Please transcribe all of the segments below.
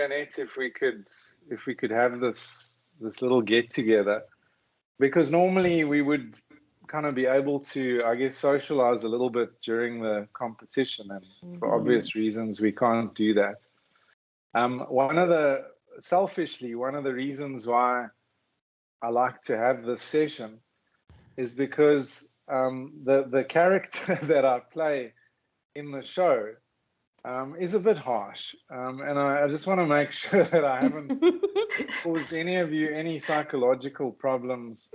Rianette, if we could have this little get together, because normally we would kind of be able to, I guess, socialize a little bit during the competition, and for obvious reasons we can't do that. Selfishly, one of the reasons why I like to have this session is because the character that I play in the show is a bit harsh, and I just want to make sure that I haven't caused any of you any psychological problems.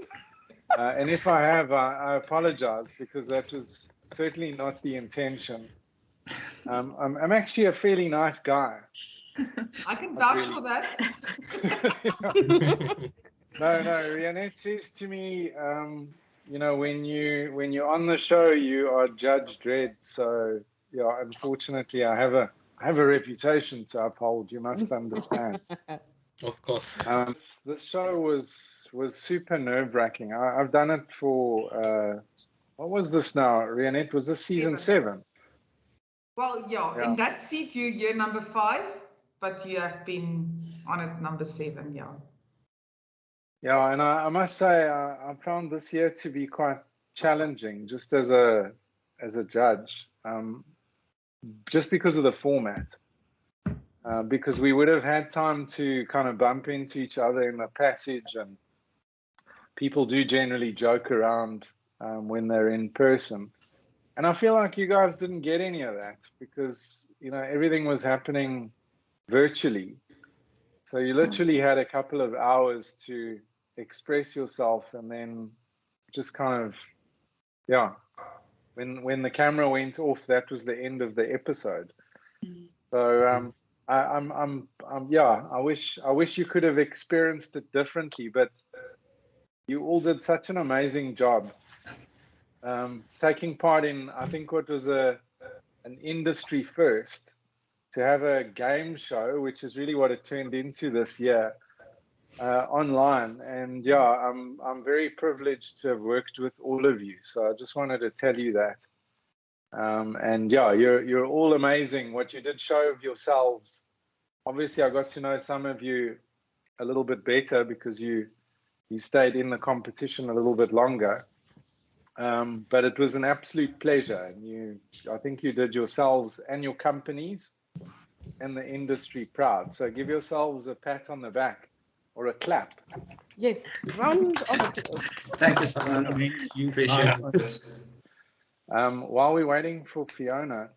And if I have, I apologize, because that was certainly not the intention. I'm actually a fairly nice guy. I can vouch for that. No, Rianette says to me, when you're on the show, you are Judge Dredd. So yeah, unfortunately, I have a reputation to uphold. You must understand. Of course. This show was super nerve-wracking. I've done it for what was this now, Rianette? Was this season 7? Well, yeah, in that seat you're number 5, but you have been on it number 7, yeah. Yeah, and I must say I found this year to be quite challenging, just as a judge, just because of the format. Because we would have had time to kind of bump into each other in the passage, and people do generally joke around when they're in person. And I feel like you guys didn't get any of that because, everything was happening virtually. So you literally had a couple of hours to express yourself, and then just kind of, when the camera went off, that was the end of the episode. So I wish you could have experienced it differently, but you all did such an amazing job. Taking part in, I think, what was an industry first, to have a game show, which is really what it turned into this year, online. And I'm very privileged to have worked with all of you. So I just wanted to tell you that. And you're all amazing. What you did show of yourselves. Obviously, I got to know some of you a little bit better because you stayed in the competition a little bit longer. But it was an absolute pleasure. And I think you did yourselves and your companies and the industry proud. So give yourselves a pat on the back or a clap. Yes, round of applause. Thank you, Simon. Thank you. Appreciate it. While we're waiting for Fiona,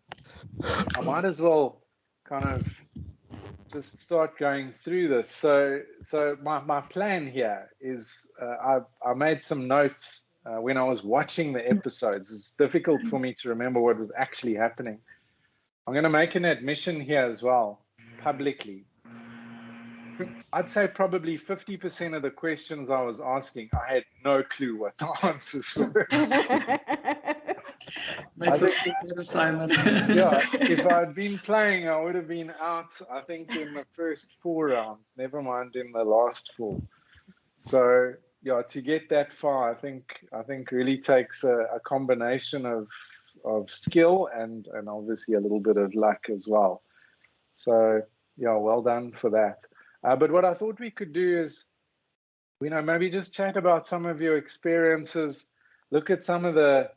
I might as well kind of just start going through this. So my plan here is I made some notes when I was watching the episodes. It's difficult for me to remember what was actually happening. I'm going to make an admission here as well, publicly. I'd say probably 50% of the questions I was asking, I had no clue what the answers were. Makes us feel better, Simon. If I'd been playing, I would have been out, I think, in the first 4 rounds, never mind in the last 4. So, to get that far, I think really takes a combination of skill and obviously a little bit of luck as well. So, well done for that. But what I thought we could do is, maybe just chat about some of your experiences, look at some of the,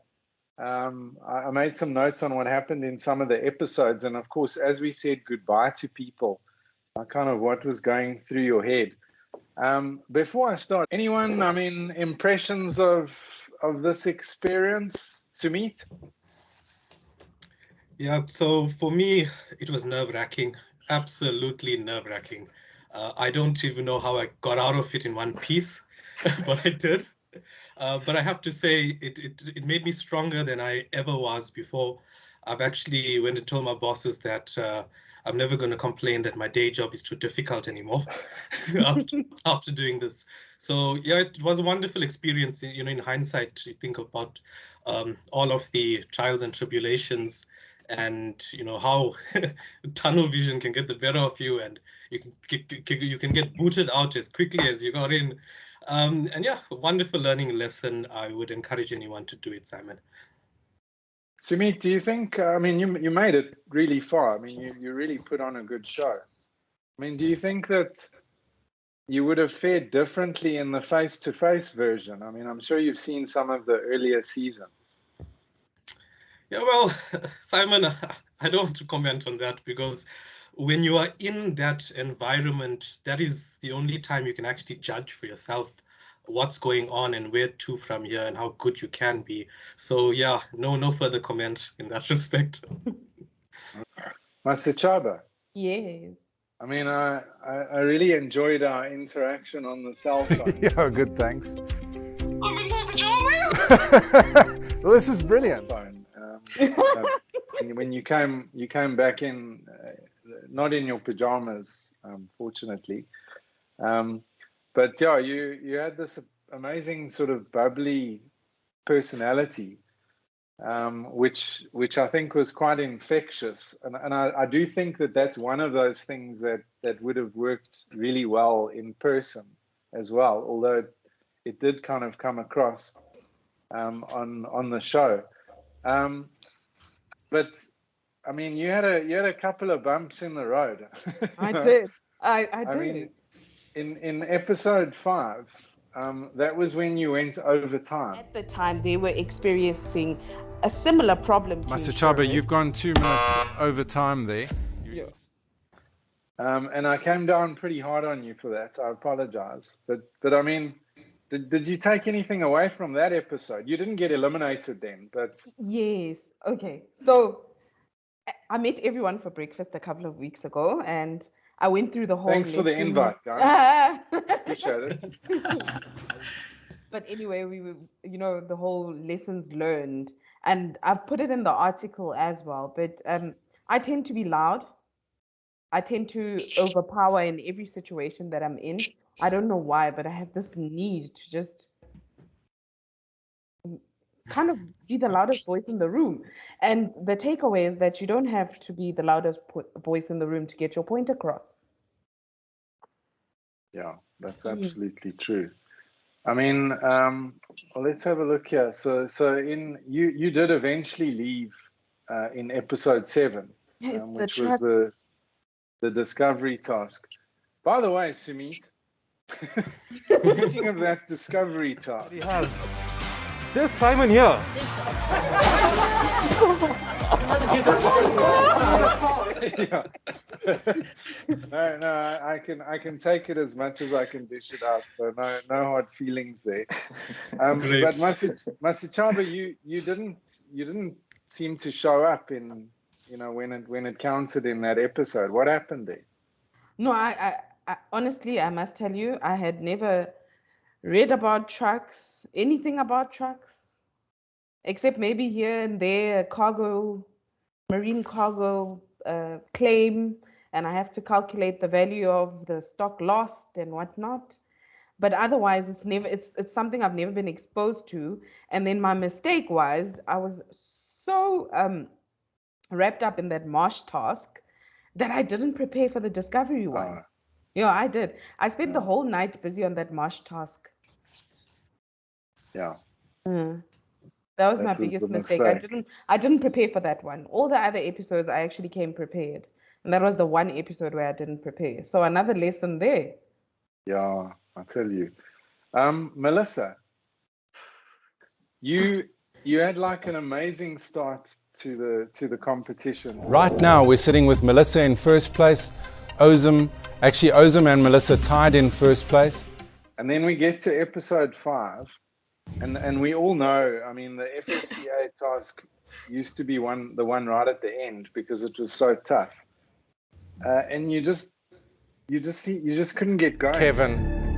I made some notes on what happened in some of the episodes. And of course, as we said goodbye to people, kind of what was going through your head. Before I start, anyone, impressions of this experience, Sumit? Yeah, so for me, it was nerve-wracking, absolutely nerve-wracking. I don't even know how I got out of it in one piece, but I did. But I have to say, it made me stronger than I ever was before. I've actually went and told my bosses that I'm never going to complain that my day job is too difficult anymore after doing this. So yeah, it was a wonderful experience. In hindsight, you think about all of the trials and tribulations, and how tunnel vision can get the better of you, and you can get booted out as quickly as you got in. And yeah, a wonderful learning lesson. I would encourage anyone to do it, Simon. Sumit, do you think, you made it really far. You really put on a good show. I mean, do you think that you would have fared differently in the face-to-face version? I mean, I'm sure you've seen some of the earlier seasons. Yeah, well, Simon, I don't want to comment on that, because when you are in that environment, that is the only time you can actually judge for yourself what's going on and where to from here and how good you can be. So yeah, no further comment in that respect. Master Chaba, Yes. I mean, I really enjoyed our interaction on the cell phone. Yeah, good, thanks. I'm in my pajamas. Well, this is brilliant. When you came back in, not in your pajamas, fortunately. But yeah, you had this amazing sort of bubbly personality, which I think was quite infectious, and I do think that that's one of those things that would have worked really well in person as well, although it did kind of come across on the show. But I mean, you had a couple of bumps in the road. I did. I did. I mean, in episode 5, that was when you went overtime. At the time, they were experiencing a similar problem to Master Chaba, insurers. you've gone 2 minutes over time there. Yeah. And I came down pretty hard on you for that. So I apologize. But I mean, did you take anything away from that episode? You didn't get eliminated then, but Yes. Okay. So I met everyone for breakfast a couple of weeks ago, and I went through the whole. Thanks for the lesson. invite, guys. Appreciate it. But anyway, we were, the whole lessons learned, and I've put it in the article as well. But I tend to be loud. I tend to overpower in every situation that I'm in. I don't know why, but I have this need to just kind of be the loudest voice in the room. And the takeaway is that you don't have to be the loudest voice in the room to get your point across. Yeah, that's absolutely true. I mean, well, let's have a look here. So you did eventually leave in episode 7, Yes, which was the discovery task. By the way, Sumit, speaking of that discovery task, There's Simon here. yeah. No, I can take it as much as I can dish it out. So no hard feelings there. But Master Chaba, you didn't seem to show up in when it counted in that episode. What happened there? No, I honestly, I must tell you, I had never read about trucks, anything about trucks, except maybe here and there a marine cargo claim, and I have to calculate the value of the stock lost and whatnot. But otherwise, it's something I've never been exposed to. And then my mistake was I was so wrapped up in that marsh task that I didn't prepare for the discovery one. Yeah, I did. I spent the whole night busy on that marsh task. Yeah. That was my biggest mistake. I didn't prepare for that one. All the other episodes I actually came prepared. And that was the one episode where I didn't prepare. So another lesson there. Yeah, I tell you. Melissa, you had like an amazing start to the competition. Right now, we're sitting with Melissa in first place. Ozim and Melissa tied in first place. And then we get to episode 5. And we all know, I mean, the FSCA task used to be the one right at the end because it was so tough. And you just couldn't get going. Kevin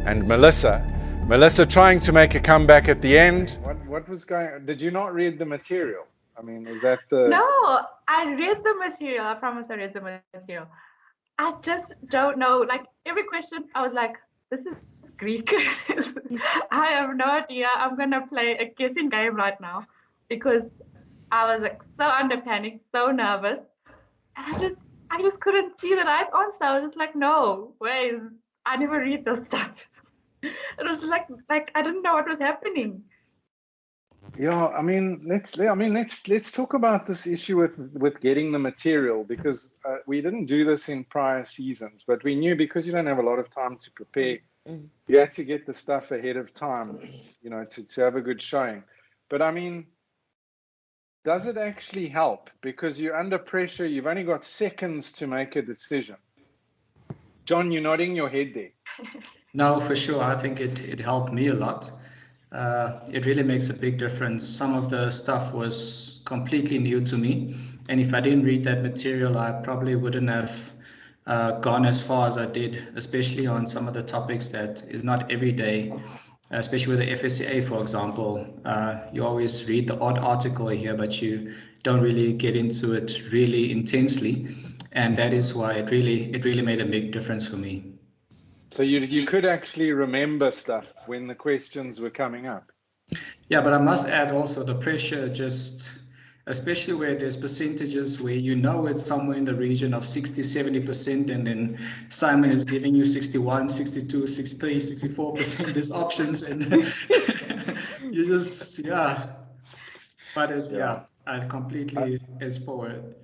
and Melissa trying to make a comeback at the end. What was going on? Did you not read the material? I mean, is that the... No, I read the material. I promise I read the material. I just don't know. Like, every question, I was like, this is Greek. I have no idea. I'm going to play a guessing game right now because I was like so under panic, so nervous. And I just couldn't see the right answer. I was just like, no, I never read this stuff. It was like I didn't know what was happening. Yeah, I mean, let's talk about this issue with getting the material, because we didn't do this in prior seasons, but we knew because you don't have a lot of time to prepare, you had to get the stuff ahead of time, you know, to have a good showing. But I mean, does it actually help? Because you're under pressure, you've only got seconds to make a decision. John, you're nodding your head there. No, for sure. I think it helped me a lot. It really makes a big difference. Some of the stuff was completely new to me, and if I didn't read that material, I probably wouldn't have gone as far as I did, especially on some of the topics that is not every day, especially with the FSCA, for example. You always read the odd article here, but you don't really get into it really intensely, and that is why it really made a big difference for me. So you could actually remember stuff when the questions were coming up. Yeah, but I must add also the pressure, just especially where there's percentages where you know it's somewhere in the region of 60-70%, and then Simon is giving you 61, 62, 63, 64%. There's options, and you just, yeah. But I completely is forward.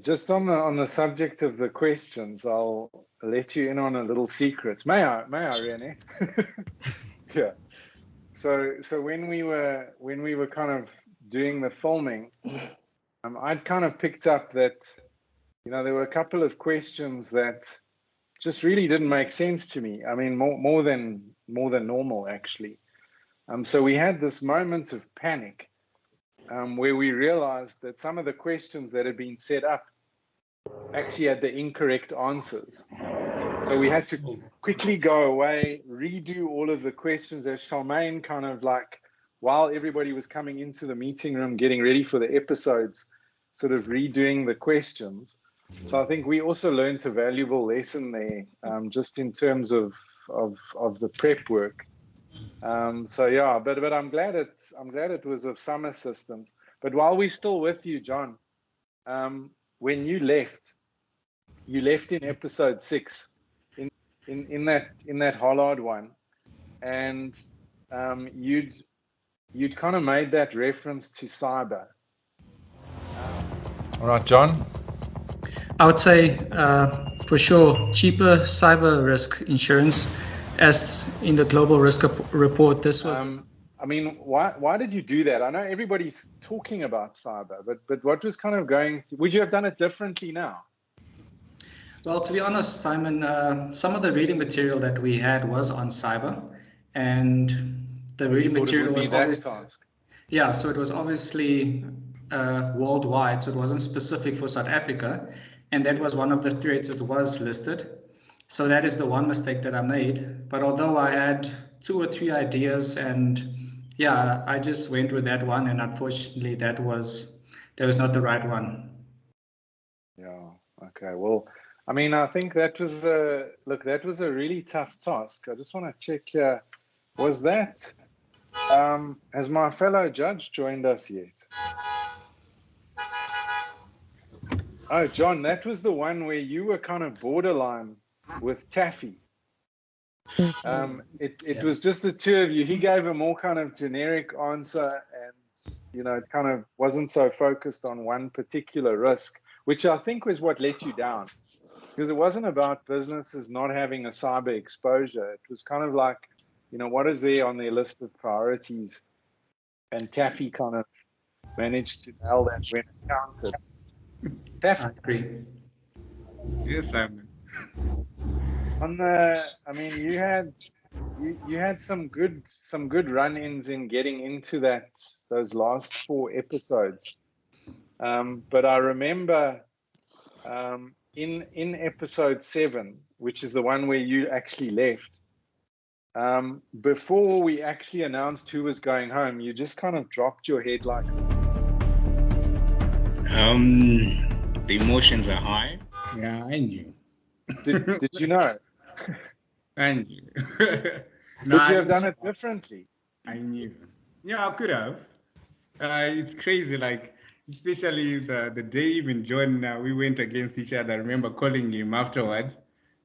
Just on the subject of the questions, I'll let you in on a little secret. May I, René? Yeah. So when we were kind of doing the filming, I'd kind of picked up that, you know, there were a couple of questions that just really didn't make sense to me. I mean, more than normal, actually. So we had this moment of panic where we realized that some of the questions that had been set up actually had the incorrect answers. So we had to quickly go away, redo all of the questions as Charmaine kind of like, while everybody was coming into the meeting room, getting ready for the episodes, sort of redoing the questions. So I think we also learned a valuable lesson there, just in terms of the prep work. So yeah, but I'm glad it was of some assistance. But while we're still with you, John, when you left in episode 6, in that Hollard one, and you'd kind of made that reference to cyber. All right, John. I would say for sure cheaper cyber risk insurance, as in the global risk report. This was. I mean, why did you do that? I know everybody's talking about cyber, but what was kind of going? Would you have done it differently now? Well, to be honest, Simon, some of the reading material that we had was on cyber, and the reading material was always, yeah, so it was obviously worldwide, so it wasn't specific for South Africa, and that was one of the threats that was listed. So that is the one mistake that I made. But although I had 2 or 3 ideas, and yeah, I just went with that one, and unfortunately that was not the right one. Yeah. Okay. Well, I mean, I think that was a really tough task. I just want to check here. Was that, has my fellow judge joined us yet? Oh, John, that was the one where you were kind of borderline with Taffy. It was just the 2 of you. He gave a more kind of generic answer, and, you know, it kind of wasn't so focused on one particular risk, which I think was what let you down. Because it wasn't about businesses not having a cyber exposure. It was kind of like, you know, what is there on their list of priorities? And Taffy kind of managed to nail that when it counted. Taffy. I agree. Yes, Simon. I mean, you had some good run-ins in getting into those last 4 episodes. But I remember in episode 7, which is the one where you actually left, before we actually announced who was going home, you just kind of dropped your head like. The emotions are high. Yeah, I knew. Did you know? I knew. Could you have done it differently? I knew. Yeah, I could have. It's crazy, like, especially the day even John, we went against each other. I remember calling him afterwards,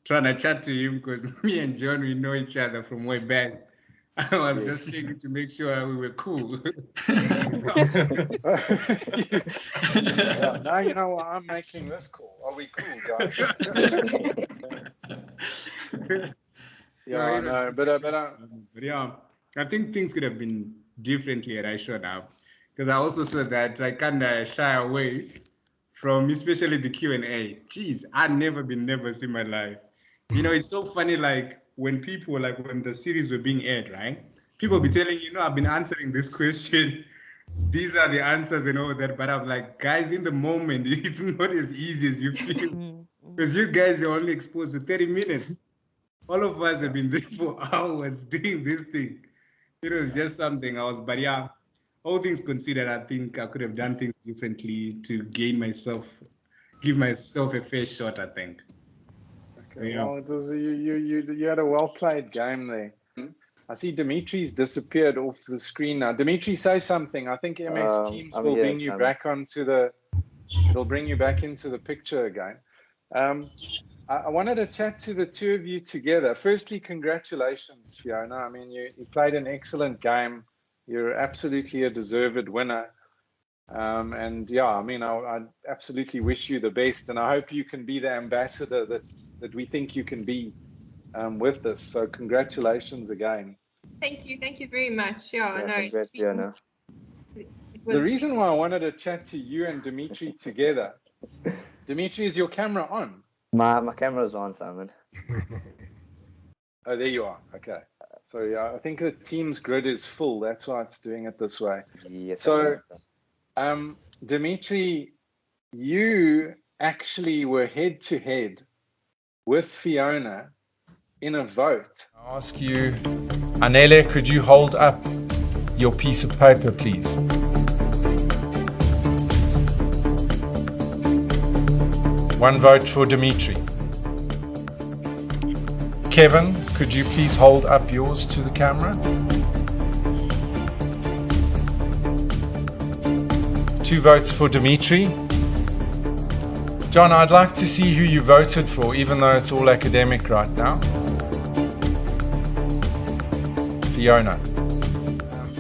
trying to chat to him, because me and John, we know each other from way back. I was just checking to make sure we were cool. Yeah, now you know why I'm making this call. Are we cool, guys? Yeah, I know, but yeah, I think things could have been differently had I showed up, because I also saw that I kind of shy away from especially the Q&A. Jeez, I've never been nervous in my life. You know, it's so funny, like when people, like when the series were being aired, right? People be telling you, I've been answering this question. These are the answers and all that. But I'm like, guys, in the moment, it's not as easy as you feel. Because you guys are only exposed to 30 minutes. All of us have been there for hours doing this thing. It was just something else. But yeah, all things considered, I think I could have done things differently to give myself a fair shot, I think. okay, Yeah. well, it was you had a well played game there. I see Dimitri's disappeared off the screen now. Dimitri, say something. I think MS Teams will bring you back onto it'll bring you back into the picture again. I wanted to chat to the two of you together. Firstly, congratulations, Fiona. I mean, you played an excellent game. You're absolutely a deserved winner. And yeah, I mean, I absolutely wish you the best, and I hope you can be the ambassador that we think you can be with this. So congratulations again. Thank you very much. Yeah, no, congrats, Fiona. The reason why I wanted to chat to you and Dimitri together, Dimitri, is your camera on? My camera's on, Simon. Oh, there you are. Okay. So yeah, I think the Teams grid is full. That's why it's doing it this way. Yes. So, Dimitri, you actually were head to head with Fiona in a vote. I ask you, Anele, could you hold up your piece of paper, please? One vote for Dimitri. Kevin, could you please hold up yours to the camera? 2 votes for Dimitri. John, I'd like to see who you voted for, even though it's all academic right now. Fiona.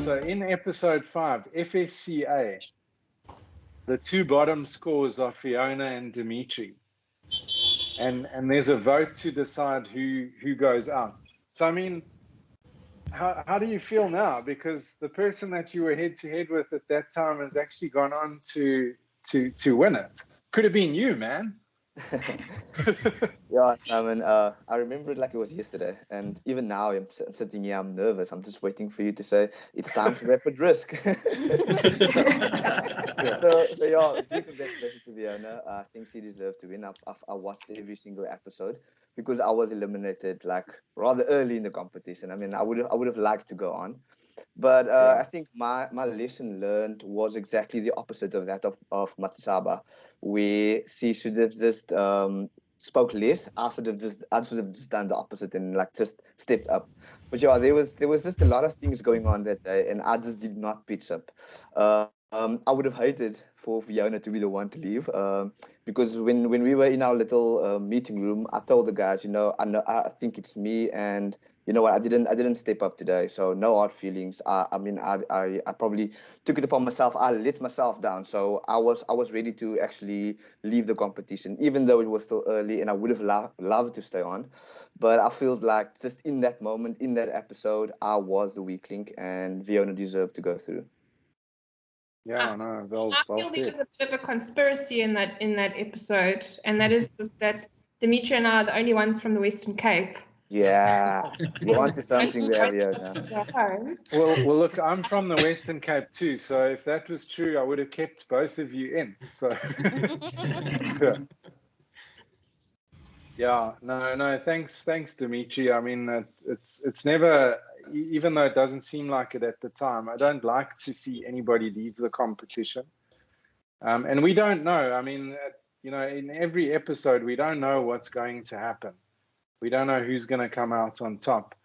So in episode 5, FSCA, the 2 bottom scores are Fiona and Dimitri. And there's a vote to decide who goes out. So I mean, how do you feel now? Because the person that you were head to head with at that time has actually gone on to win it. Could have been you, man. Yeah, Simon, I remember it like it was yesterday, and even now I'm sitting here, I'm nervous. I'm just waiting for you to say it's time for rapid risk. So yeah, big congratulations to Fiona. I think she deserved to win. I watched every single episode because I was eliminated like rather early in the competition. I mean, I would have liked to go on. But I think my lesson learned was exactly the opposite of that of Matsusaba, where she should have just spoke less. I should have just done the opposite and like just stepped up. But yeah, there was just a lot of things going on that day, and I just did not pitch up. I would have hated for Fiona to be the one to leave, because when we were in our little meeting room, I told the guys, I think it's me, and you know what, I didn't step up today, so no hard feelings. I mean, I probably took it upon myself. I let myself down, so I was ready to actually leave the competition, even though it was still early, and I would have loved to stay on. But I feel like just in that moment, in that episode, I was the weak link, and Fiona deserved to go through. Yeah, no, I feel there was a bit of a conspiracy in that episode, and that is just that Dimitri and I are the only ones from the Western Cape. Yeah, you want to something there, Fiona. Well, look, I'm from the Western Cape too, so if that was true, I would have kept both of you in. So, yeah, no, thanks, Dimitri. I mean, it's never, even though it doesn't seem like it at the time, I don't like to see anybody leave the competition. And we don't know. I mean, in every episode, we don't know what's going to happen. We don't know who's going to come out on top.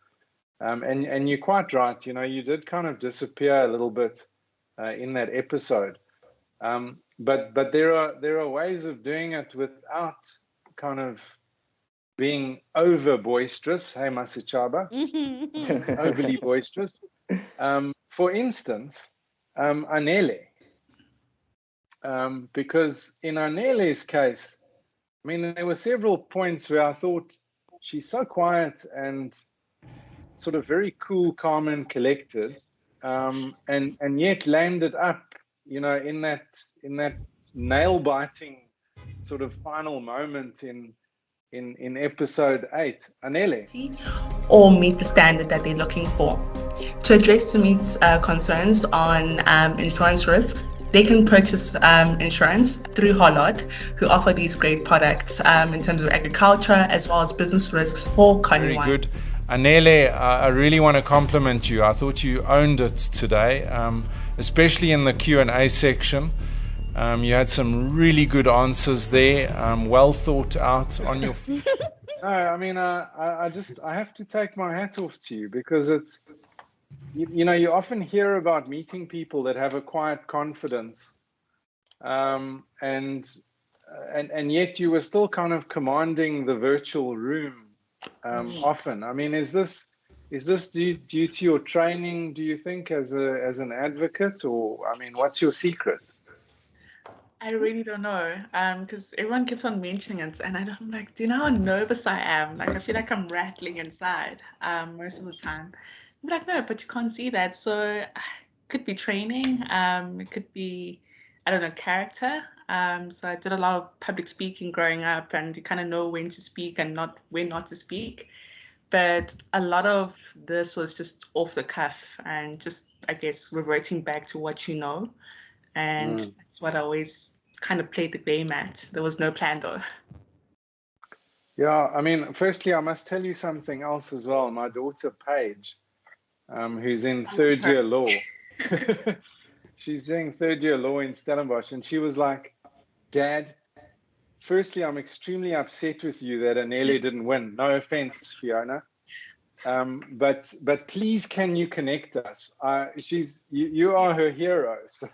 And you're quite right. You did kind of disappear a little bit in that episode. But there are ways of doing it without kind of being over boisterous. Hey, Masichaba, overly boisterous. For instance, Anele. Because in Anele's case, I mean, there were several points where I thought she's so quiet and sort of very cool, calm, and collected, and yet landed up, in that nail-biting sort of final moment in episode 8. Anele. Or meet the standard that they're looking for. To address Sumit's concerns on insurance risks, they can purchase insurance through Hollard, who offer these great products in terms of agriculture as well as business risks for Connie. Very good. Anele, I really want to compliment you. I thought you owned it today, especially in the Q&A section. You had some really good answers there, well thought out on your... No, I mean, I have to take my hat off to you, because it's, you often hear about meeting people that have a quiet confidence, and yet you were still kind of commanding the virtual room often. I mean, is this due to your training, do you think, as an advocate, or, I mean, what's your secret? I really don't know, because everyone keeps on mentioning it, and I'm like, do you know how nervous I am? Like, I feel like I'm rattling inside most of the time. I'm like, no, but you can't see that. So it could be training, it could be, I don't know, character. So I did a lot of public speaking growing up, and you kind of know when to speak and when not to speak. But a lot of this was just off the cuff and just, I guess, reverting back to what you know. And that's what I always kind of played the game at. There was no plan though. Yeah, I mean, firstly, I must tell you something else as well. My daughter, Paige, who's in third year law, she's doing third year law in Stellenbosch, and she was like, Dad, firstly, I'm extremely upset with you that Anele didn't win. No offense, Fiona. But please, can you connect us? You are her hero. So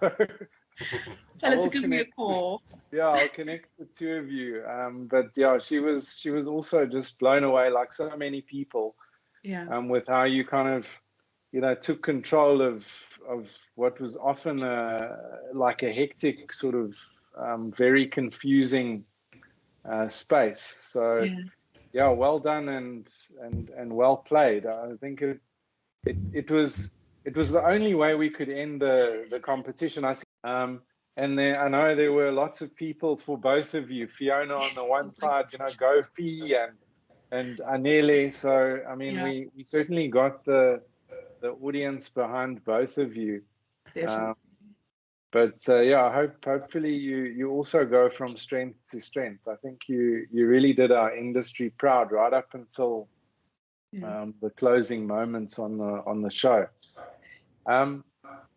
tell her to give me a call. Yeah, I'll connect the two of you. But yeah, she was also just blown away, like so many people. Yeah. With how you kind of, took control of what was often like a hectic sort of very confusing space. So. Yeah. Yeah, well done and well played. I think it was the only way we could end the competition. And then I know there were lots of people for both of you. Fiona on the one side, go Fee and Anele. So I mean, we certainly got the audience behind both of you. But yeah, hopefully you also go from strength to strength. I think you really did our industry proud right up until the closing moments on the show.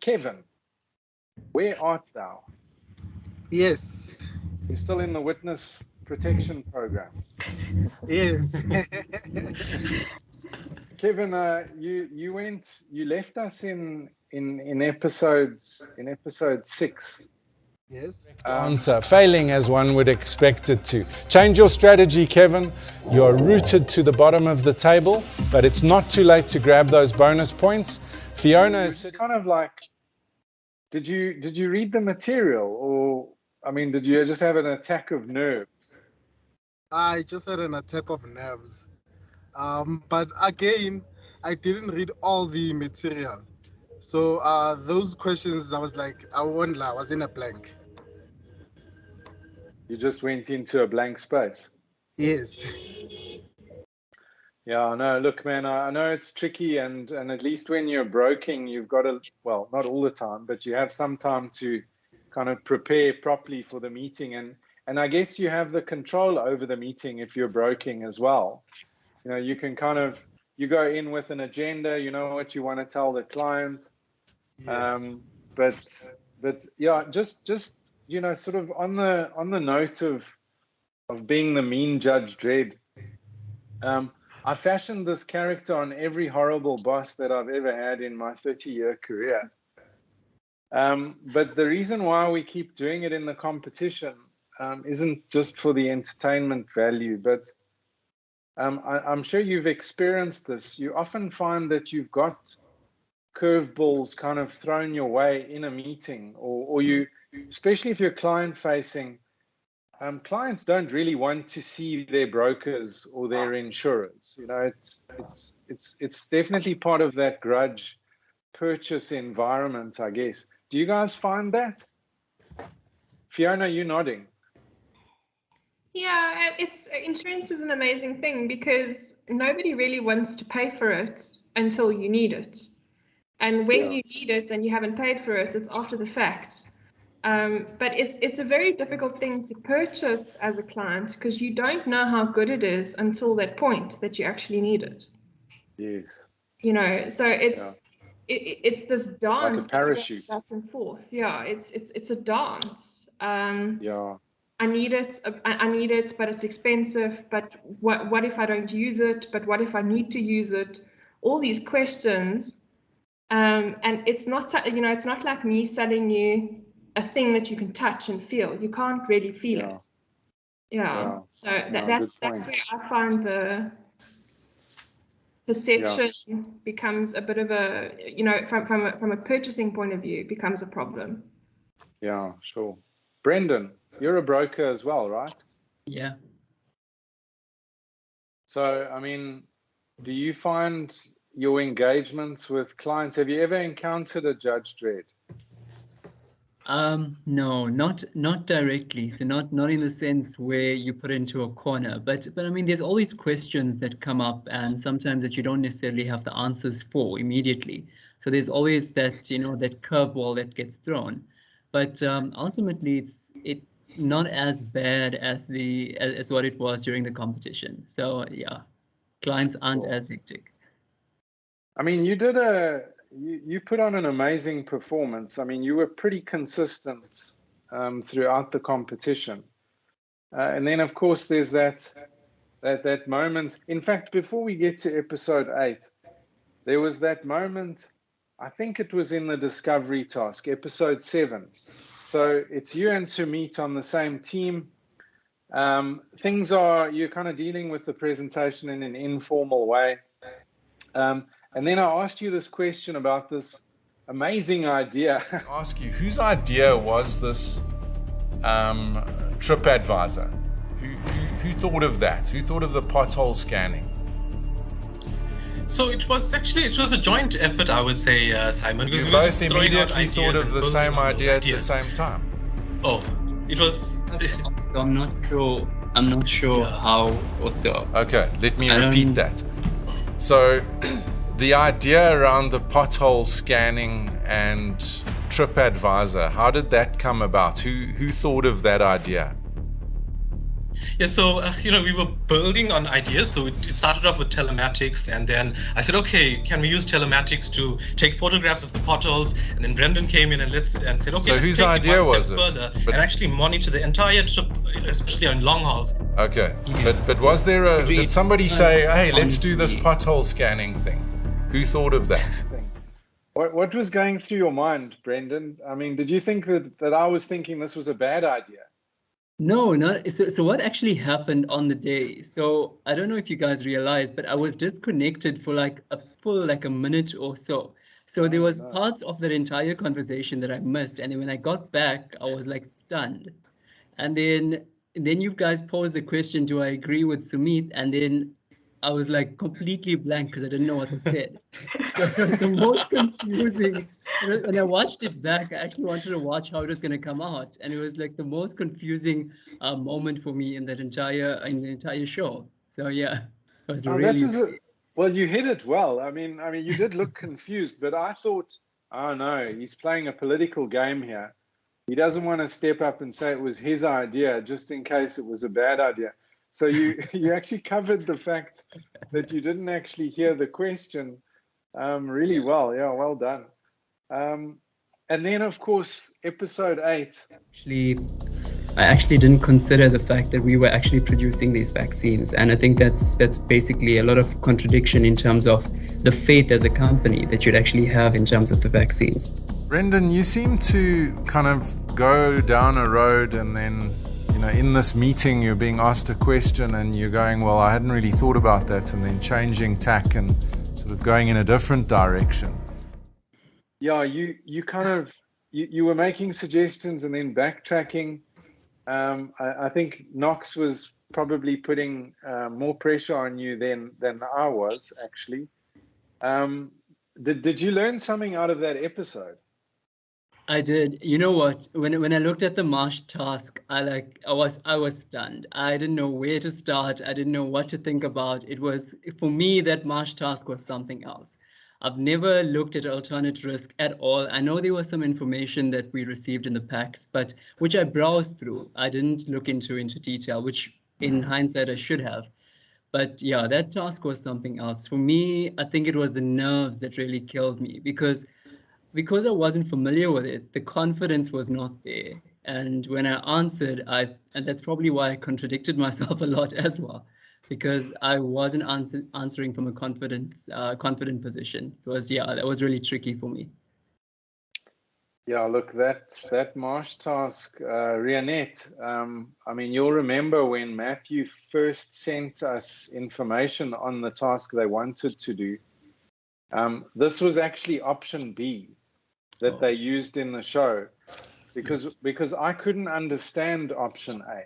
Kevin, where art thou? Yes. You're still in the witness protection program. Yes. Kevin, you left us in episode 6. Yes. Answer. Failing as one would expect it to. Change your strategy, Kevin. You're rooted to the bottom of the table, but it's not too late to grab those bonus points. Fiona is kind of like, did you read the material, or I mean, did you just have an attack of nerves? I just had an attack of nerves. But again, I didn't read all the material. So those questions, I was like, I won't lie, I was in a blank. You just went into a blank space? Yes. Yeah, no, look, man, I know it's tricky, and at least when you're broking, you've got to, well, not all the time, but you have some time to kind of prepare properly for the meeting. And I guess you have the control over the meeting if you're broking as well. You can kind of, you go in with an agenda, you know what you want to tell the client. Yes. But yeah, just sort of on the note of being the mean Judge Dredd, I fashioned this character on every horrible boss that I've ever had in my 30-year career. But the reason why we keep doing it in the competition isn't just for the entertainment value, but I'm sure you've experienced this. You often find that you've got curveballs kind of thrown your way in a meeting, or you, especially if you're client facing, clients don't really want to see their brokers or their insurers. You know, it's definitely part of that grudge purchase environment, I guess. Do you guys find that? Fiona, you're nodding. Yeah, insurance is an amazing thing because nobody really wants to pay for it until you need it. And when you need it and you haven't paid for it, it's after the fact. But it's a very difficult thing to purchase as a client because you don't know how good it is until that point that you actually need it. Yes. You know, so it's this dance, like a parachute, back and forth. Yeah, it's a dance. Yeah. I need it, but it's expensive. But what if I don't use it? But what if I need to use it? All these questions, and it's not, you know, it's not like me selling you a thing that you can touch and feel. You can't really feel it. Yeah. So that's where I find the perception becomes a bit of a, you know, from a purchasing point of view, becomes a problem. Yeah, sure. Brendan, you're a broker as well, right? Yeah. So, I mean, do you find your engagements with clients, have you ever encountered a judge dread? No, not directly. So not in the sense where you put into a corner, but I mean, there's always questions that come up, and sometimes that you don't necessarily have the answers for immediately. So there's always that, you know, that curveball that gets thrown. But ultimately, it's not as bad as what it was during the competition. So yeah, clients aren't as hectic. I mean, you put on an amazing performance. I mean, you were pretty consistent throughout the competition. And then, of course, there's that moment. In fact, before we get to episode 8, there was that moment, I think it was in the discovery task, episode 7. So it's you and Sumit on the same team. You're kind of dealing with the presentation in an informal way. And then I asked you this question about this amazing idea. I ask you, whose idea was this trip advisor? Who thought of that? Who thought of the pothole scanning? So it was a joint effort, I would say, Simon. You both immediately thought of the same idea at the same time. Oh, it was. I'm not sure how or so. Okay, let me repeat that. So, the idea around the pothole scanning and trip advisor, how did that come about? Who thought of that idea? Yeah, so, we were building on ideas. So it started off with telematics, and then I said, okay, can we use telematics to take photographs of the potholes? And then Brendan came in and said, okay, so whose idea was it? Further and actually monitor the entire trip, especially on long hauls. Okay, but was there did somebody say, hey, let's do this pothole scanning thing? Who thought of that? What was going through your mind, Brendan? I mean, did you think that I was thinking this was a bad idea? No, not so what actually happened on the day. So I don't know if you guys realize, but I was disconnected for like a minute or so. So there was parts of that entire conversation that I missed. And then when I got back, I was like stunned. And then you guys posed the question, do I agree with Sumit? And then I was like completely blank because I didn't know what I said. So it was the most confusing. When I watched it back, I actually wanted to watch how it was going to come out, and it was like the most confusing moment for me in the entire show. So yeah, it was really. Well, you hit it well. I mean, you did look confused, but I thought, oh no, he's playing a political game here. He doesn't want to step up and say it was his idea, just in case it was a bad idea. So you actually covered the fact that you didn't actually hear the question really well. Yeah, well done. And then, of course, episode 8. I actually didn't consider the fact that we were actually producing these vaccines, and I think that's basically a lot of contradiction in terms of the faith as a company that you'd actually have in terms of the vaccines. Brendan, you seem to kind of go down a road and then in this meeting you're being asked a question and you're going, well, I hadn't really thought about that, and then changing tack and sort of going in a different direction. Yeah, you kind of you were making suggestions and then backtracking. I think Knox was probably putting more pressure on you than I was actually. Did you learn something out of that episode? I did. You know what? When I looked at the marsh task, I was stunned. I didn't know where to start. I didn't know what to think about. It was, for me, that marsh task was something else. I've never looked at alternate risk at all. I know there was some information that we received in the packs, but which I browsed through. I didn't look into detail, which in hindsight I should have. But yeah, that task was something else. For me, I think it was the nerves that really killed me because I wasn't familiar with it, the confidence was not there. And when I answered, and that's probably why I contradicted myself a lot as well, because I wasn't answering from a confident position. That was really tricky for me. Yeah, look, that marsh task, Rionette, I mean, you'll remember when Matthew first sent us information on the task they wanted to do. This was actually option B that they used in the show because I couldn't understand option A.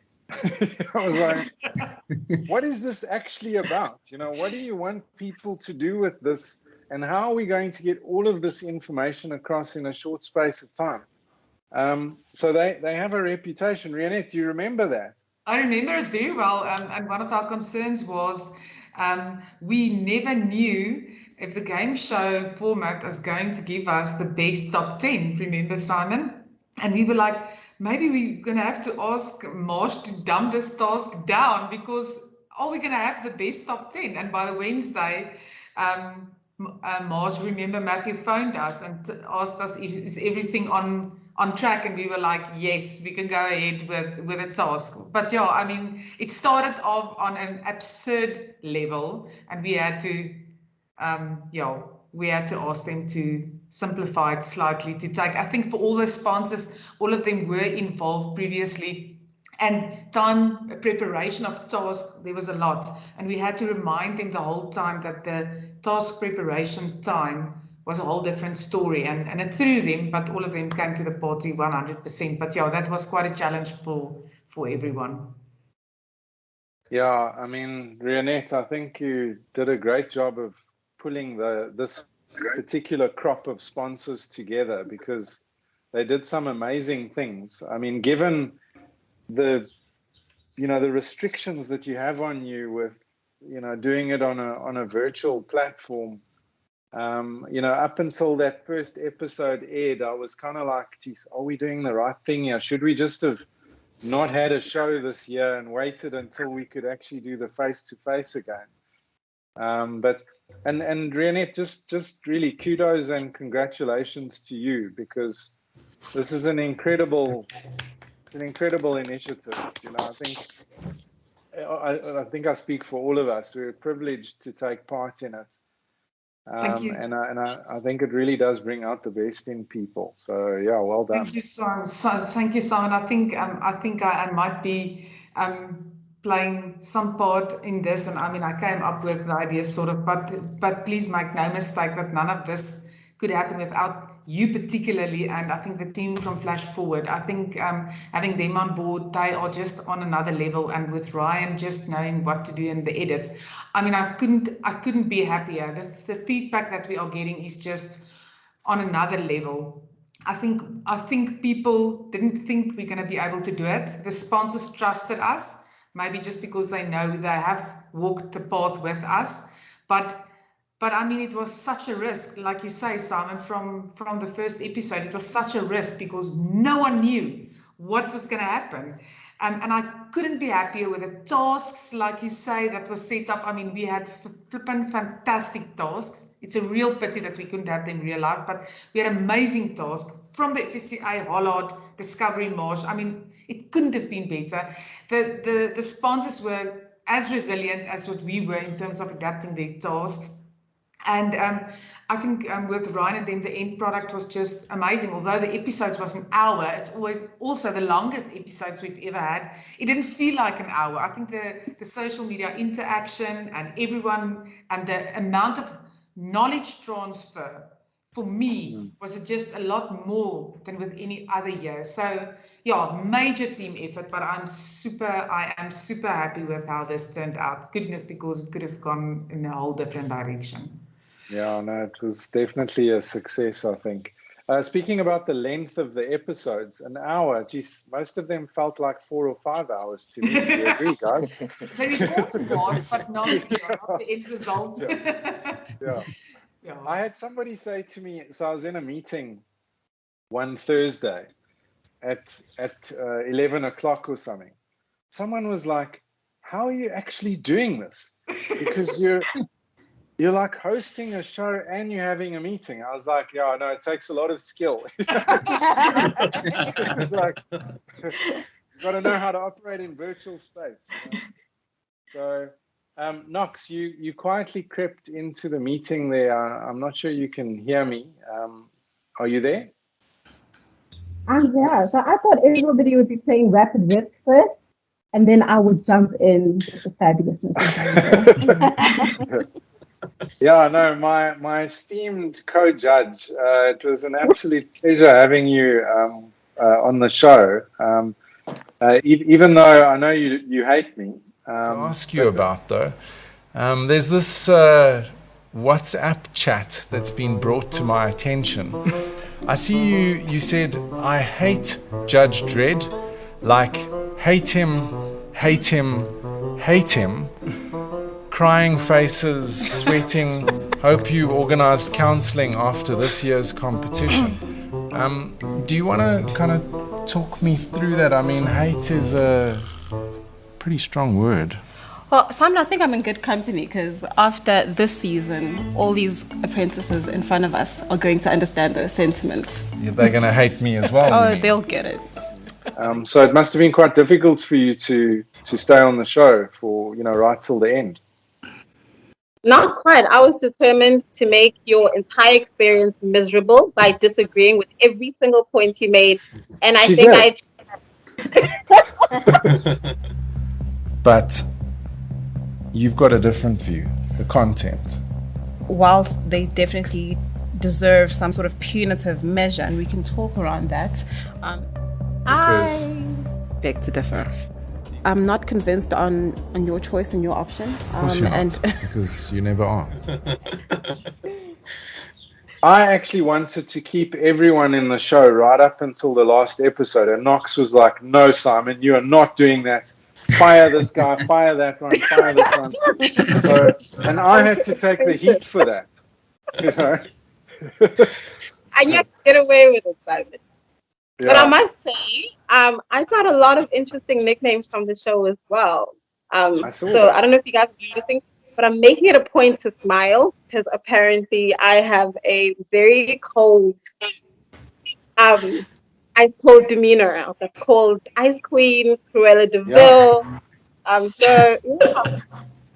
I was like, what is this actually about? What do you want people to do with this? And how are we going to get all of this information across in a short space of time? So they have a reputation. Rionette, do you remember that? I remember it very well. And one of our concerns was we never knew if the game show format is going to give us the best top 10. Remember, Simon? And we were like, maybe we're going to have to ask Marsh to dumb this task down because are we going to have the best top 10? And by the Wednesday, Marsh, remember, Matthew phoned us and asked us, is everything on track? And we were like, yes, we can go ahead with a task. But yeah, I mean, it started off on an absurd level and we had to ask them to simplify it slightly, to take, I think for all the sponsors, all of them were involved previously, and time preparation of task, there was a lot. And we had to remind them the whole time that the task preparation time was a whole different story, and it threw them, but all of them came to the party 100%. But yeah, that was quite a challenge for everyone. Yeah, I mean, Rionette, I think you did a great job of pulling this particular crop of sponsors together because they did some amazing things. I mean, given the restrictions that you have on you with doing it on a virtual platform, up until that first episode aired, I was kind of like, geez, are we doing the right thing here? Should we just have not had a show this year and waited until we could actually do the face-to-face again? And Rionette, just really kudos and congratulations to you because this is an incredible initiative. I think I speak for all of us. We're privileged to take part in it. Thank you. And I think it really does bring out the best in people. So yeah, well done. Thank you, Simon. Thank you, Simon. I think I might be playing some part in this, and I mean I came up with the idea sort of, but please make no mistake that none of this could happen without you particularly, and I think the team from Flash Forward. I think having them on board, they are just on another level, and with Ryan just knowing what to do in the edits, I mean I couldn't be happier. The feedback that we are getting is just on another level. I think people didn't think we're going to be able to do it. The sponsors trusted us, maybe just because they know they have walked the path with us, but I mean, it was such a risk, like you say, Simon, from the first episode. It was such a risk because no one knew what was going to happen. And I couldn't be happier with the tasks, like you say, that was set up. I mean, we had flippin' fantastic tasks. It's a real pity that we couldn't have them in real life, but we had amazing tasks from the FSCA, Hollard, Discovery, Marsh. I mean, it couldn't have been better. The sponsors were as resilient as what we were in terms of adapting their tasks. And I think with Ryan and them, the end product was just amazing. Although the episodes was an hour, it's always also the longest episodes we've ever had. It didn't feel like an hour. I think the social media interaction and everyone and the amount of knowledge transfer for me was just a lot more than with any other year. So yeah, major team effort, but I am super happy with how this turned out. Goodness, because it could have gone in a whole different direction. Yeah, no, it was definitely a success, I think. Speaking about the length of the episodes, an hour, geez, most of them felt like 4 or 5 hours to me. Do you agree, guys? The recording was, but not the end result. Yeah. I had somebody say to me, so I was in a meeting one Thursday at 11 o'clock or something. Someone was like, how are you actually doing this? Because you're like hosting a show and you're having a meeting. I was like, yeah, no, it takes a lot of skill. It's like, you've got to know how to operate in virtual space. So, Knox, you quietly crept into the meeting there. I'm not sure you can hear me. Are you there? I'm here. So I thought everybody would be playing Rapid Risk first, and then I would jump in with the fabulousness. Yeah, no, my esteemed co-judge, it was an absolute pleasure having you on the show. Even though I know you hate me. To ask you about though, there's this WhatsApp chat that's been brought to my attention. I see you said, I hate Judge Dredd, like hate him, hate him, hate him. Crying faces, sweating. Hope you organized counseling after this year's competition. Do you want to kind of talk me through that? I mean, hate is a pretty strong word. Well, Simon, I think I'm in good company because after this season, all these apprentices in front of us are going to understand those sentiments. Yeah, they're going to hate me as well. Oh, they'll get it. So it must have been quite difficult for you to stay on the show for, right till the end. Not quite. I was determined to make your entire experience miserable by disagreeing with every single point you made. And I think But you've got a different view, the content. Whilst they definitely deserve some sort of punitive measure, and we can talk around that, I beg to differ. I'm not convinced on your choice and your option. Of course you're not, because you never are. I actually wanted to keep everyone in the show right up until the last episode, and Knox was like, no, Simon, you are not doing that. Fire this guy, fire that one, fire this one. So, and I had to take the heat for that. And you have to get away with it, Simon. Yeah. But I must say, I got a lot of interesting nicknames from the show as well. So I don't know if you guys are noticing, but I'm making it a point to smile because apparently I have a very cold, ice cold demeanor. I was called Ice Queen, Cruella de Vil.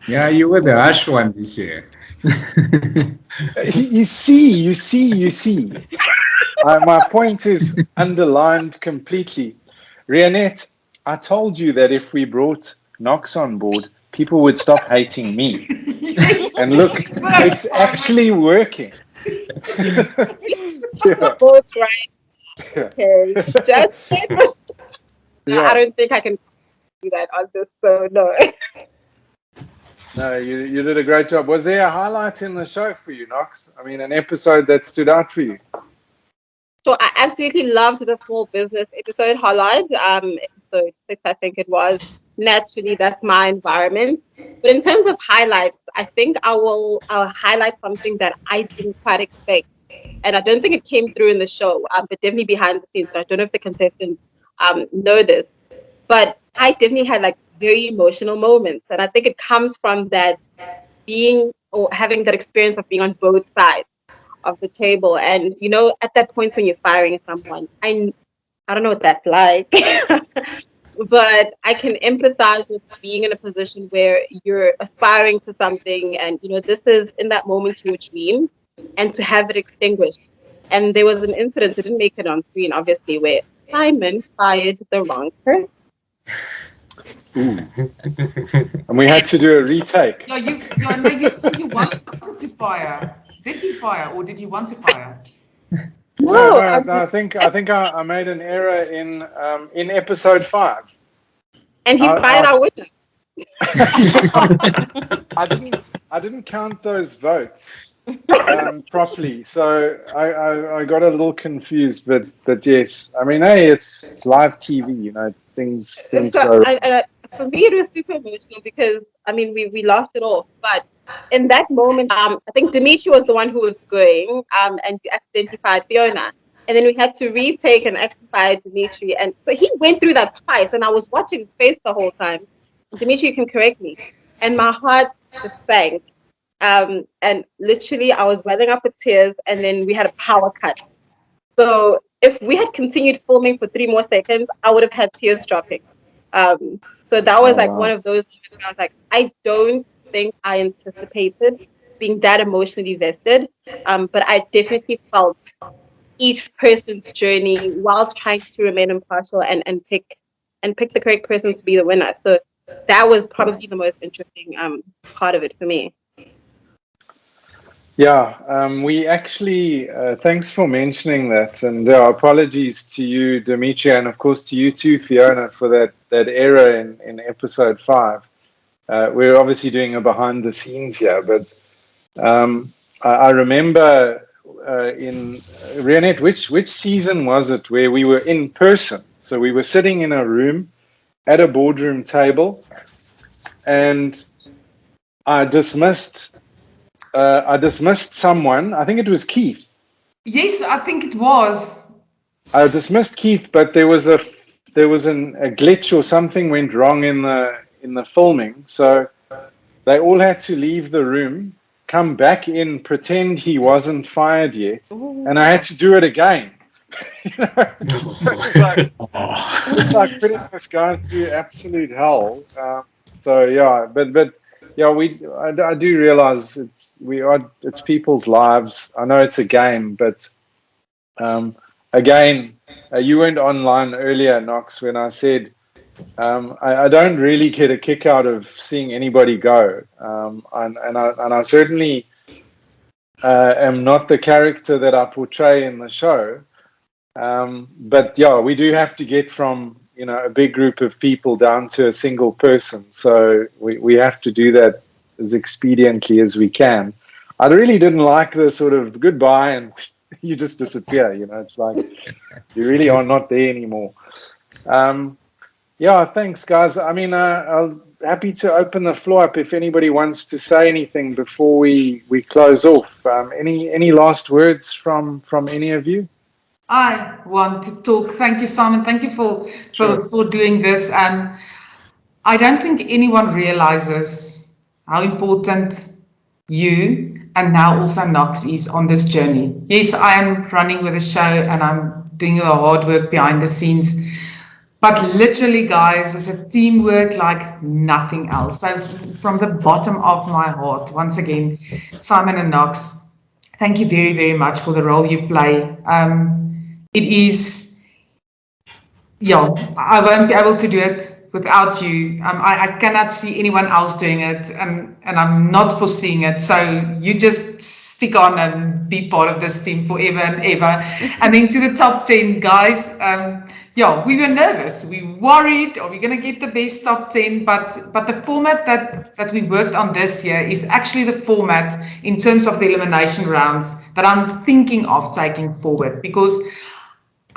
Yeah, you were the harsh one this year. You see. My point is underlined completely. Rianette, I told you that if we brought Knox on board, people would stop hating me. And look, it's actually working. Both right. Okay. Just I don't think I can do that on this, so no. No, you did a great job. Was there a highlight in the show for you, Knox? I mean, an episode that stood out for you? So I absolutely loved the small business episode highlight. Episode 6, I think it was. Naturally, that's my environment. But in terms of highlights, I think I'll highlight something that I didn't quite expect. And I don't think it came through in the show, but definitely behind the scenes. I don't know if the contestants know this. But I definitely had very emotional moments. And I think it comes from that being or having that experience of being on both sides of the table. And, at that point when you're firing someone, I don't know what that's like. But I can empathize with being in a position where you're aspiring to something and, this is in that moment your dream. and to have it extinguished. And there was an incident, it didn't make it on screen, obviously, where Simon fired the wrong person. And we had to do a retake. Yeah, you wanted to fire. Did you fire or did you want to fire? No, I think I made an error in episode 5. And he fired our witness. I didn't count those votes properly, so I got a little confused. But yes, I mean, hey, it's live TV, you know, things go. For me, it was super emotional because I mean, we laughed it off, but in that moment, I think Dimitri was the one who was going, and you accidentally fired Fiona. And then we had to retake and actually fire Dimitri. And so he went through that twice, and I was watching his face the whole time. Dimitri, you can correct me. And my heart just sank. And literally, I was welling up with tears, and then we had a power cut. So if we had continued filming for 3 more seconds, I would have had tears dropping. So that was one of those moments where I was like, I don't think I anticipated being that emotionally vested. But I definitely felt each person's journey whilst trying to remain impartial and pick the correct person to be the winner. So that was probably the most interesting part of it for me. Yeah, we actually, thanks for mentioning that, and apologies to you, Dimitri, and of course to you too, Fiona, for that error in episode 5. We're obviously doing a behind the scenes here, but I remember in Rionette, which season was it where we were in person? So we were sitting in a room at a boardroom table, and I dismissed someone. I think it was Keith. Yes, I think it was. I dismissed Keith, but there was a glitch or something went wrong in the filming. So they all had to leave the room, come back in, pretend he wasn't fired yet, and I had to do it again. It's like putting this guy through absolute hell. So yeah, but. Yeah, I do realize it's people's lives. I know it's a game, but again, you went online earlier, Knox, when I said I don't really get a kick out of seeing anybody go, and I certainly am not the character that I portray in the show. But yeah, we do have to get from a big group of people down to a single person. So we have to do that as expediently as we can. I really didn't like the sort of goodbye and you just disappear. It's like you really are not there anymore. Yeah, thanks, guys. I mean, I'm happy to open the floor up if anybody wants to say anything before we close off. Any last words from any of you? I want to talk. Thank you, Simon. Thank you for doing this. I don't think anyone realizes how important you and now also Knox is on this journey. Yes, I am running with the show and I'm doing the hard work behind the scenes. But literally, guys, it's a teamwork like nothing else. So from the bottom of my heart, once again, Simon and Knox, thank you very, very much for the role you play. It is, yeah, I won't be able to do it without you. I cannot see anyone else doing it, and I'm not foreseeing it. So you just stick on and be part of this team forever and ever. And then to the top 10, guys, yeah, we were nervous. We worried, are we going to get the best top 10? But the format that we worked on this year is actually the format in terms of the elimination rounds that I'm thinking of taking forward, because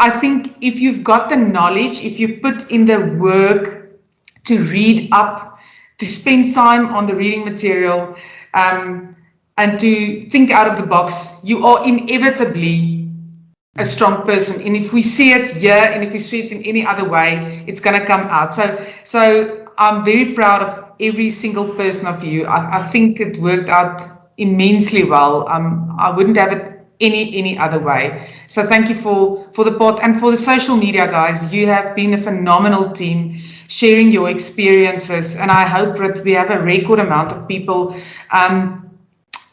I think if you've got the knowledge, if you put in the work to read up, to spend time on the reading material, and to think out of the box, you are inevitably a strong person. And if we see it here, and if we see it in any other way, it's going to come out. So I'm very proud of every single person of you. I think it worked out immensely well. I wouldn't have it any other way. So thank you for the part, and for the social media guys. You have been a phenomenal team sharing your experiences, and I hope that we have a record amount of people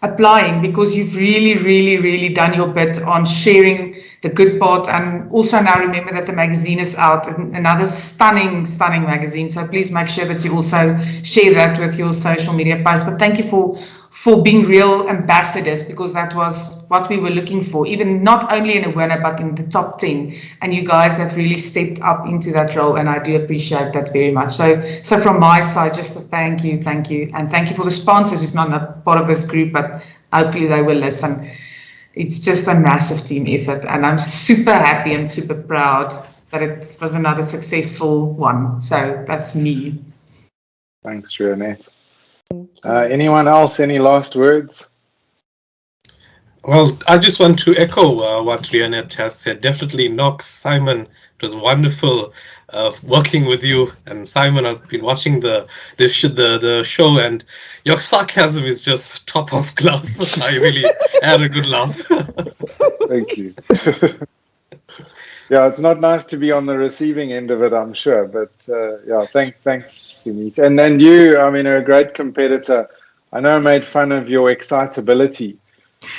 applying, because you've really done your bit on sharing the good part. And also now remember that the magazine is out, another stunning magazine. So please make sure that you also share that with your social media posts. But thank you for being real ambassadors, because that was what we were looking for, even not only in a winner, but in the top 10. And you guys have really stepped up into that role, and I do appreciate that very much. So from my side, just a thank you. And thank you for the sponsors who's not part of this group, but hopefully they will listen. It's just a massive team effort, and I'm super happy and super proud that it was another successful one. So that's me. Thanks, Jeanette. Anyone else? Any last words? Well, I just want to echo what Jeanette has said. Definitely, Knox, Simon, it was wonderful working with you. And Simon, I've been watching the show, and your sarcasm is just top of class. I really had a good laugh. Thank you. Yeah, it's not nice to be on the receiving end of it, I'm sure. But yeah, thanks, Sunit. And you, I mean, are a great competitor. I know I made fun of your excitability,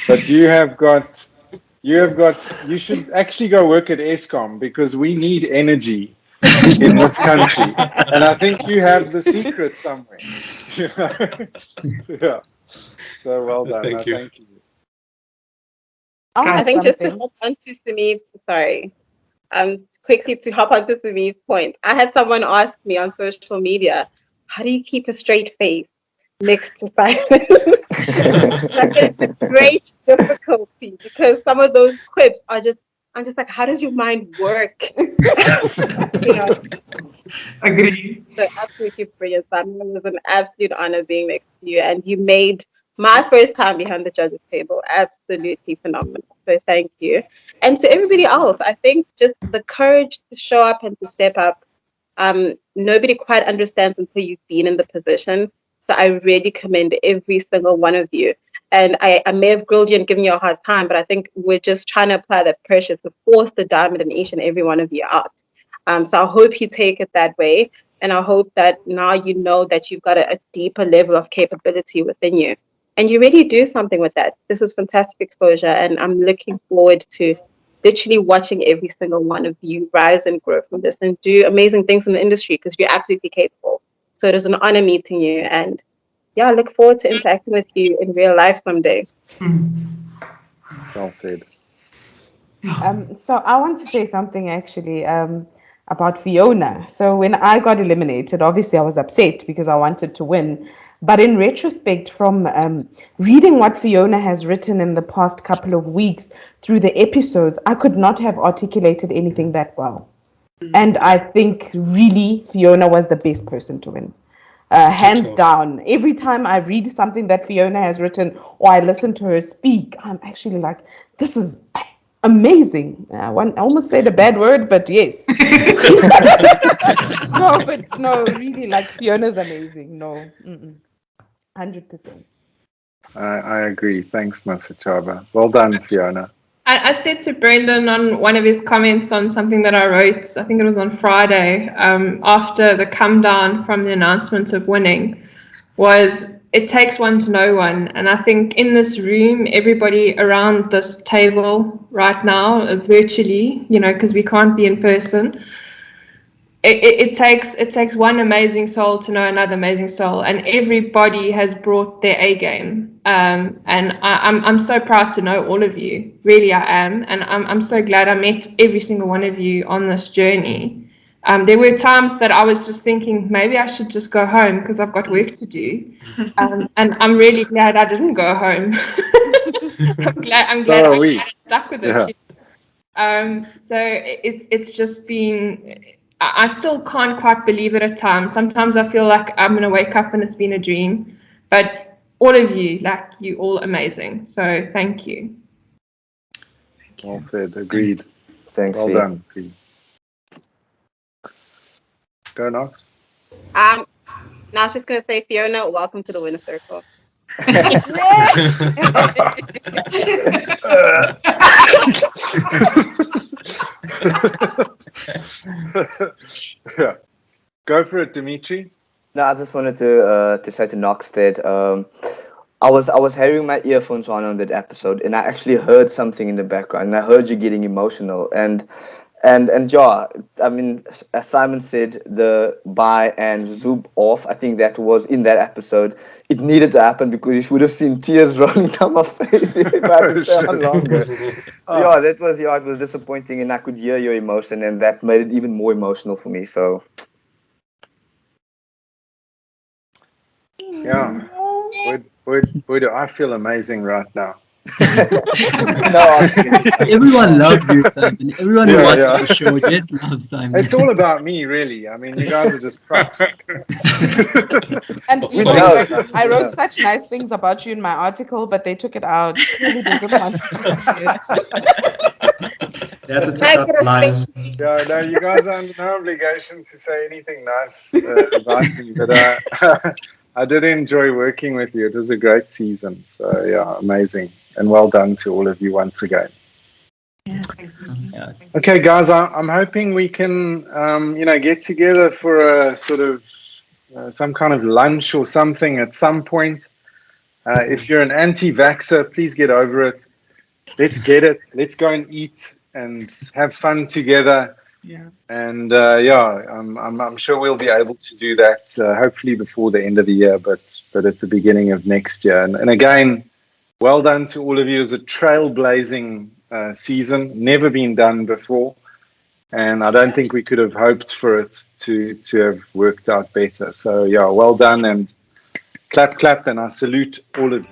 but you should actually go work at Eskom, because we need energy in this country. And I think you have the secret somewhere. Yeah. So well done. Thank you. Thank you. I think just to hop onto Sumit's, quickly to hop onto Sumit's point, I had someone ask me on social media, how do you keep a straight face next to Simon? Like a great difficulty, because some of those quips are just, I'm just like, how does your mind work? Agree. So absolutely brilliant, Simon. It was an absolute honor being next to you, and you made my first time behind the judges table absolutely phenomenal. So thank you. And to everybody else, I think just the courage to show up and to step up. Nobody quite understands until you've been in the position. So I really commend every single one of you. And I may have grilled you and given you a hard time, but I think we're just trying to apply that pressure to force the diamond in each and every one of you out. So I hope you take it that way. And I hope that now you know that you've got a deeper level of capability within you. And you really do something with that. This is fantastic exposure. And I'm looking forward to literally watching every single one of you rise and grow from this and do amazing things in the industry, because you're absolutely capable. So it is an honor meeting you. And yeah, I look forward to interacting with you in real life someday. Well said. So I want to say something actually about Fiona. So when I got eliminated, obviously I was upset because I wanted to win. But in retrospect, from reading what Fiona has written in the past couple of weeks through the episodes, I could not have articulated anything that well. And I think really Fiona was the best person to win. Hands down. Every time I read something that Fiona has written or I listen to her speak, I'm actually like, this is amazing. I almost said a bad word, but yes. No, really, like Fiona's amazing. No, 100%. I agree. Thanks, Masachaba. Well done, Fiona. I said to Brendan on one of his comments on something that I wrote, I think it was on Friday, after the come down from the announcement of winning, was it takes one to know one. And I think in this room, everybody around this table right now, virtually, because we can't be in person, it takes one amazing soul to know another amazing soul, and everybody has brought their A game. And I'm so proud to know all of you. Really, I am, and I'm so glad I met every single one of you on this journey. There were times that I was just thinking maybe I should just go home because I've got work to do, and I'm really glad I didn't go home. I'm glad I stuck with it. Yeah. So it's just been. I still can't quite believe it at times. Sometimes I feel like I'm going to wake up and it's been a dream. But all of you, you all amazing. So thank you. Well said. Agreed. Thanks. Well done. Go, Knox. Now I was just going to say, Fiona, welcome to the winner circle. Yeah. Go for it, Dimitri. No, I just wanted to say to Knox that I was having my earphones on that episode, and I actually heard something in the background, and I heard you getting emotional, and yeah, I mean, as Simon said, the buy and zoom off, I think that was in that episode. It needed to happen because you should have seen tears rolling down my face if I had to stay on longer. So yeah, it was disappointing, and I could hear your emotion, and that made it even more emotional for me. So yeah, boy, do I feel amazing right now. Everyone loves you, Simon. Everyone who watches the show just loves Simon. It's all about me, really. I mean, you guys are just props. And you know, I wrote such nice things about you in my article, but they took it out. Really didn't want to see it. You have to take out the lies. Yeah, no, you guys are under no obligation to say anything nice about me, but I did enjoy working with you. It was a great season. So yeah, amazing. And well done to all of you once again. Yeah. Okay, guys, I'm hoping we can, get together for a sort of some kind of lunch or something at some point. If you're an anti-vaxxer, please get over it. Let's get it. Let's go and eat and have fun together. Yeah. And I'm sure we'll be able to do that. Hopefully before the end of the year, but at the beginning of next year. And again, well done to all of you. It was a trailblazing season, never been done before, and I don't think we could have hoped for it to have worked out better. So yeah, well done, and clap, and I salute all of you.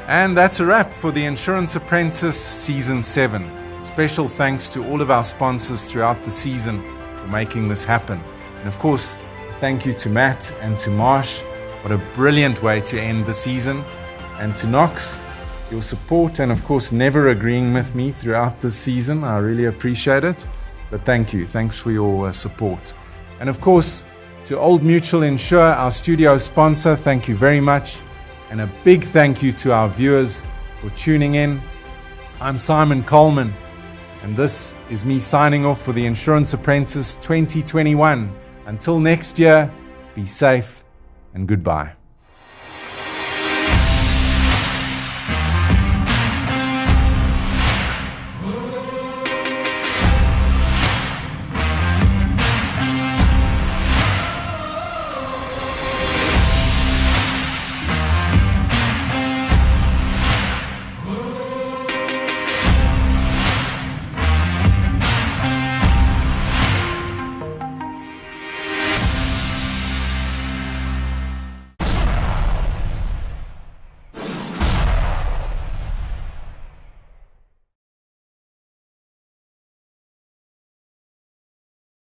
And that's a wrap for the Insurance Apprentice Season 7. Special thanks to all of our sponsors throughout the season for making this happen. And of course, thank you to Matt and to Marsh. What a brilliant way to end the season. And to Knox, your support and of course never agreeing with me throughout this season. I really appreciate it. But thank you. Thanks for your support. And of course, to Old Mutual Insure, our studio sponsor, thank you very much. And a big thank you to our viewers for tuning in. I'm Simon Colman, and this is me signing off for the Insurance Apprentice 2021. Until next year, be safe and goodbye.